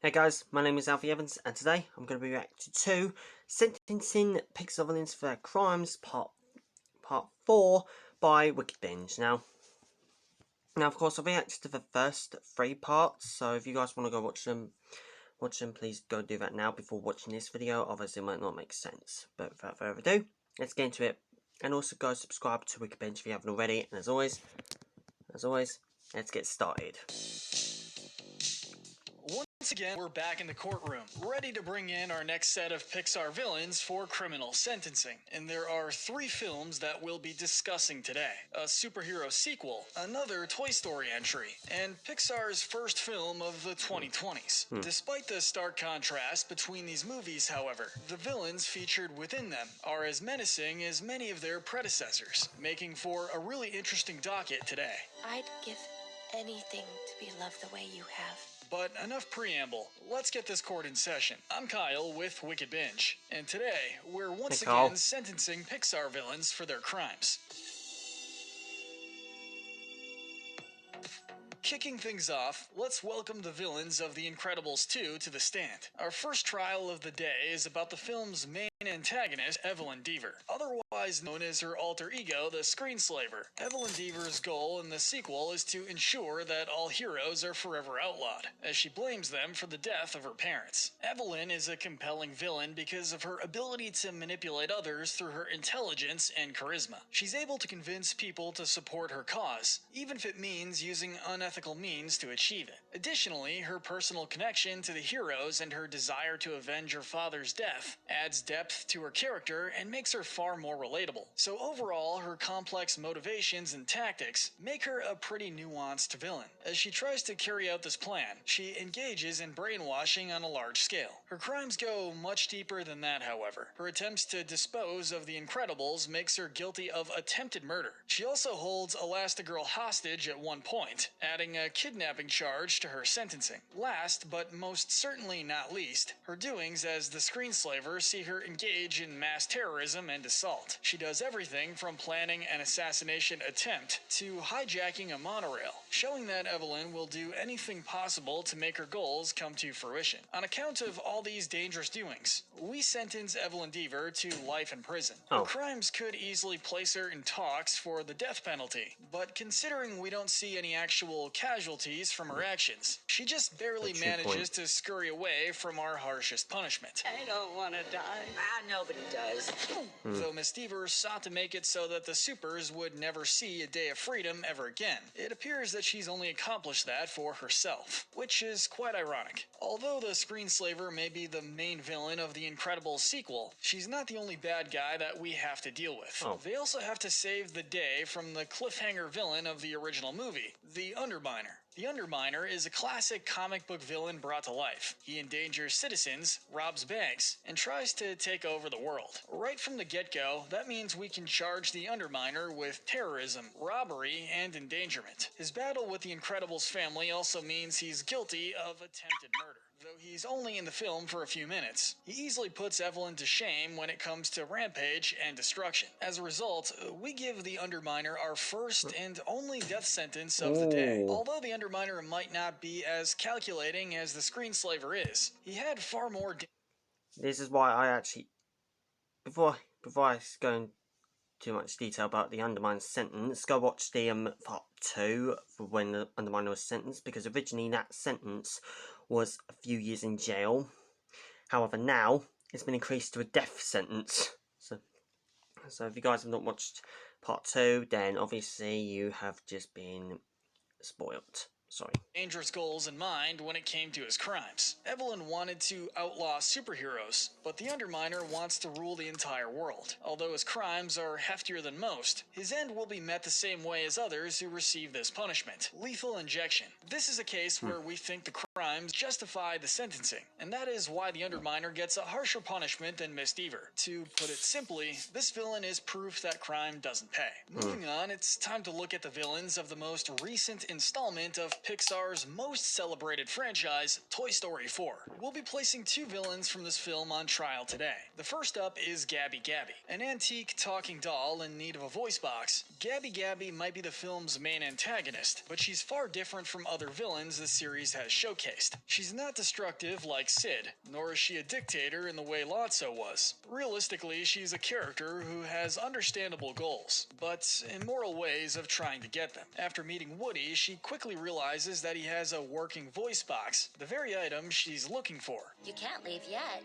Hey guys, my name is Alfie Evans, and today I'm going to be reacting to Sentencing Pixar Villains for Their Crimes Part 4 by Wickedbinge. Now, of course, I've reacted to the first 3 parts, so if you guys want to go watch them, please go do that now before watching this video, otherwise it might not make sense. But without further ado, let's get into it. And also go subscribe to Wickedbinge if you haven't already, and as always, let's get started. Once again, we're back in the courtroom, ready to bring in our next set of Pixar villains for criminal sentencing. And there are 3 films that we'll be discussing today. A superhero sequel, another Toy Story entry, and Pixar's first film of the 2020s. Despite the stark contrast between these movies, however, the villains featured within them are as menacing as many of their predecessors, making for a really interesting docket today. I'd give anything to be loved the way you have. But enough preamble, let's get this court in session. I'm Kyle with Wickedbinge, and today we're once again sentencing Pixar villains for their crimes. Kicking things off, let's welcome the villains of The Incredibles 2 to the stand. Our first trial of the day is about the film's main antagonist, Evelyn Deaver, otherwise known as her alter ego, the Screenslaver. Evelyn Deaver's goal in the sequel is to ensure that all heroes are forever outlawed, as she blames them for the death of her parents. Evelyn is a compelling villain because of her ability to manipulate others through her intelligence and charisma. She's able to convince people to support her cause, even if it means using unethical means to achieve it. Additionally, her personal connection to the heroes and her desire to avenge her father's death adds depth to her character and makes her far more relatable. So overall, her complex motivations and tactics make her a pretty nuanced villain. As she tries to carry out this plan, she engages in brainwashing on a large scale. Her crimes go much deeper than that, however. Her attempts to dispose of the Incredibles makes her guilty of attempted murder. She also holds Elastigirl hostage at one point, adding a kidnapping charge to her sentencing. Last, but most certainly not least, her doings as the Screenslaver see her engage in mass terrorism and assault. She does everything from planning an assassination attempt to hijacking a monorail, showing that Evelyn will do anything possible to make her goals come to fruition. On account of all these dangerous doings, we sentence Evelyn Deaver to life in prison. Her crimes could easily place her in talks for the death penalty, but considering we don't see any actual casualties from her actions, she just barely manages to scurry away from our harshest punishment. I don't want to die. Nobody does. Though Miss Deaver sought to make it so that the supers would never see a day of freedom ever again, it appears that she's only accomplished that for herself, which is quite ironic. Although the Screenslaver may be the main villain of the Incredibles sequel, she's not the only bad guy that we have to deal with. They also have to save the day from the cliffhanger villain of the original movie, the Underminer. The Underminer is a classic comic book villain brought to life. He endangers citizens, robs banks, and tries to take over the world. Right from the get-go, that means we can charge the Underminer with terrorism, robbery, and endangerment. His battle with the Incredibles family also means he's guilty of attempted murder. Though he's only in the film for a few minutes, he easily puts Evelyn to shame when it comes to rampage and destruction. As a result, we give the Underminer our first and only death sentence of the day. Although the Underminer might not be as calculating as the Screenslaver is, he had far more... This is why I actually... Before I go into too much detail about the Underminer's sentence, go watch the part 2 for when the Underminer was sentenced, because originally that sentence was a few years in jail. However, now it's been increased to a death sentence. So if you guys have not watched part 2, then obviously you have just been spoiled. Sorry. Dangerous goals in mind when it came to his crimes. Evelyn wanted to outlaw superheroes, but the Underminer wants to rule the entire world. Although his crimes are heftier than most, his end will be met the same way as others who receive this punishment: lethal injection. This is a case where we think the crimes justify the sentencing, and that is why the Underminer gets a harsher punishment than Miss Deaver. To put it simply, this villain is proof that crime doesn't pay. Moving on, it's time to look at the villains of the most recent installment of Pixar's most celebrated franchise, Toy Story 4. We'll be placing two villains from this film on trial today. The first up is Gabby Gabby, an antique talking doll in need of a voice box. Gabby Gabby might be the film's main antagonist, but she's far different from other villains the series has showcased. She's not destructive like Sid, nor is she a dictator in the way Lotso was. Realistically, she's a character who has understandable goals, but immoral ways of trying to get them. After meeting Woody, she quickly realizes that he has a working voice box, the very item she's looking for. You can't leave yet.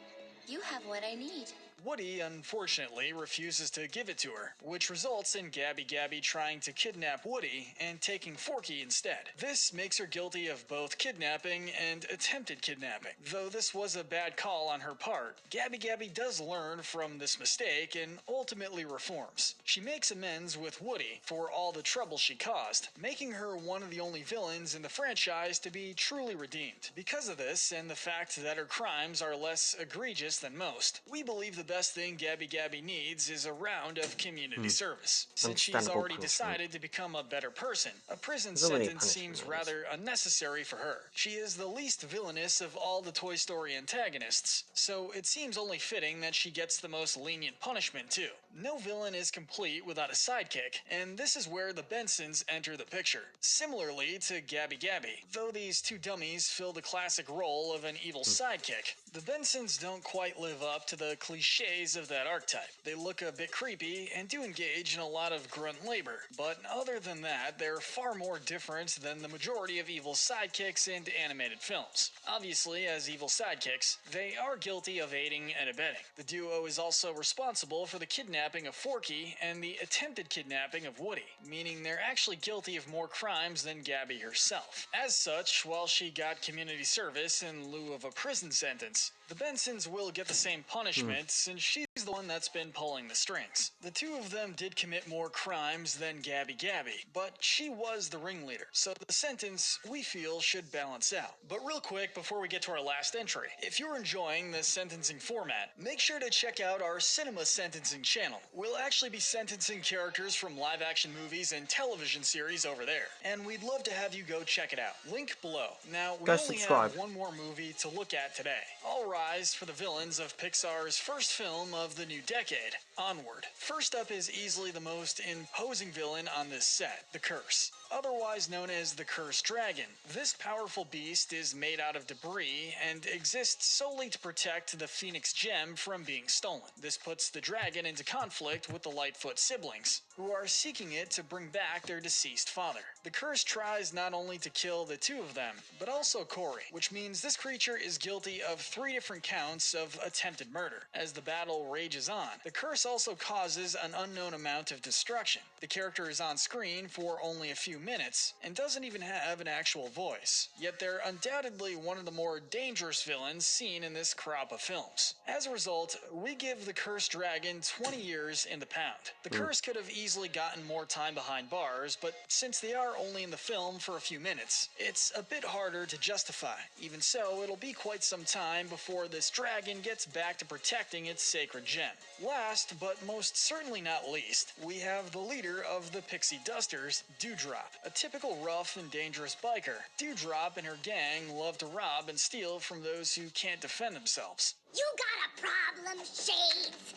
You have what I need. Woody, unfortunately, refuses to give it to her, which results in Gabby Gabby trying to kidnap Woody and taking Forky instead. This makes her guilty of both kidnapping and attempted kidnapping. Though this was a bad call on her part, Gabby Gabby does learn from this mistake and ultimately reforms. She makes amends with Woody for all the trouble she caused, making her one of the only villains in the franchise to be truly redeemed. Because of this, and the fact that her crimes are less egregious than most, we believe the best thing Gabby Gabby needs is a round of community service. Since she's already decided to become a better person, a prison sentence seems rather unnecessary for her. She is the least villainous of all the Toy Story antagonists, so it seems only fitting that she gets the most lenient punishment too. No villain is complete without a sidekick, and this is where the Bensons enter the picture. Similarly to Gabby Gabby, though these two dummies fill the classic role of an evil sidekick, the Bensons don't quite live up to the cliches of that archetype. They look a bit creepy and do engage in a lot of grunt labor, but other than that, they're far more different than the majority of evil sidekicks in animated films. Obviously, as evil sidekicks, they are guilty of aiding and abetting. The duo is also responsible for the kidnapping of Forky and the attempted kidnapping of Woody, meaning they're actually guilty of more crimes than Gabby herself. As such, while she got community service in lieu of a prison sentence, the Bensons will get the same punishment since she's the one that's been pulling the strings. The two of them did commit more crimes than Gabby Gabby, but she was the ringleader, so the sentence, we feel, should balance out. But real quick, before we get to our last entry, if you're enjoying the sentencing format, make sure to check out our cinema sentencing channel. We'll actually be sentencing characters from live-action movies and television series over there, and we'd love to have you go check it out. Link below. Now, we only have one more movie to look at today. All rise for the villains of Pixar's first film of the new decade, Onward. First up is easily the most imposing villain on this set, the Curse. Otherwise known as the Cursed Dragon, this powerful beast is made out of debris and exists solely to protect the Phoenix Gem from being stolen. This puts the dragon into conflict with the Lightfoot siblings, who are seeking it to bring back their deceased father. The curse tries not only to kill the two of them, but also Corey, which means this creature is guilty of 3 different counts of attempted murder. As the battle rages on, the curse also causes an unknown amount of destruction. The character is on screen for only a few minutes, and doesn't even have an actual voice. Yet they're undoubtedly one of the more dangerous villains seen in this crop of films. As a result, we give the Cursed Dragon 20 years in the pound. The curse could have easily gotten more time behind bars, but since they are only in the film for a few minutes, it's a bit harder to justify. Even so, it'll be quite some time before this dragon gets back to protecting its sacred gem. Last, but most certainly not least, we have the leader of the Pixie Dusters, Dewdrop, a typical rough and dangerous biker. Dewdrop and her gang love to rob and steal from those who can't defend themselves. You got a problem, Shades?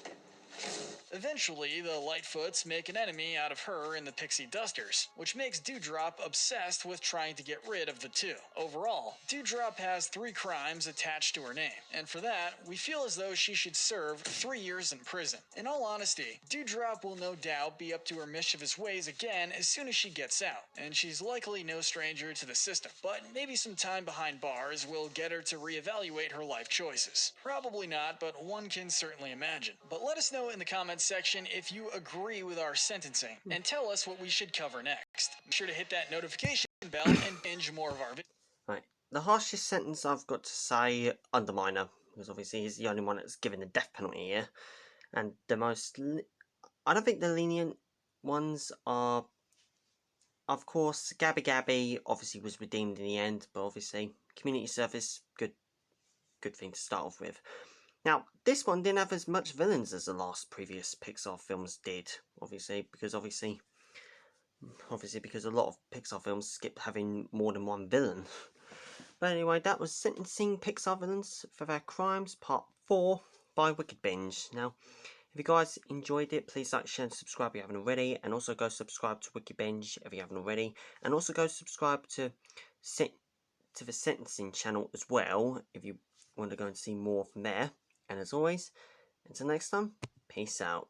Eventually, the Lightfoots make an enemy out of her and the Pixie Dusters, which makes Dewdrop obsessed with trying to get rid of the two. Overall, Dewdrop has 3 crimes attached to her name, and for that, we feel as though she should serve 3 years in prison. In all honesty, Dewdrop will no doubt be up to her mischievous ways again as soon as she gets out, and she's likely no stranger to the system. But maybe some time behind bars will get her to reevaluate her life choices. Probably not, but one can certainly imagine. But let us know in the comments section if you agree with our sentencing, and tell us what we should cover next. Be sure to hit that notification bell and binge more of our videos. Right. The harshest sentence I've got to say, Underminer, because obviously he's the only one that's given the death penalty here. And the most... I don't think the lenient ones are... Of course, Gabby Gabby obviously was redeemed in the end, but obviously, community service, good thing to start off with. Now, this one didn't have as much villains as the last previous Pixar films did, obviously, because obviously obviously because a lot of Pixar films skip having more than one villain. But anyway, that was Sentencing Pixar Villains for Their Crimes Part 4 by Wickedbinge. Now, if you guys enjoyed it, please like, share and subscribe if you haven't already, and also go subscribe to Wickedbinge if you haven't already, and also go subscribe to the Sentencing channel as well if you want to go and see more from there. And as always, until next time, peace out.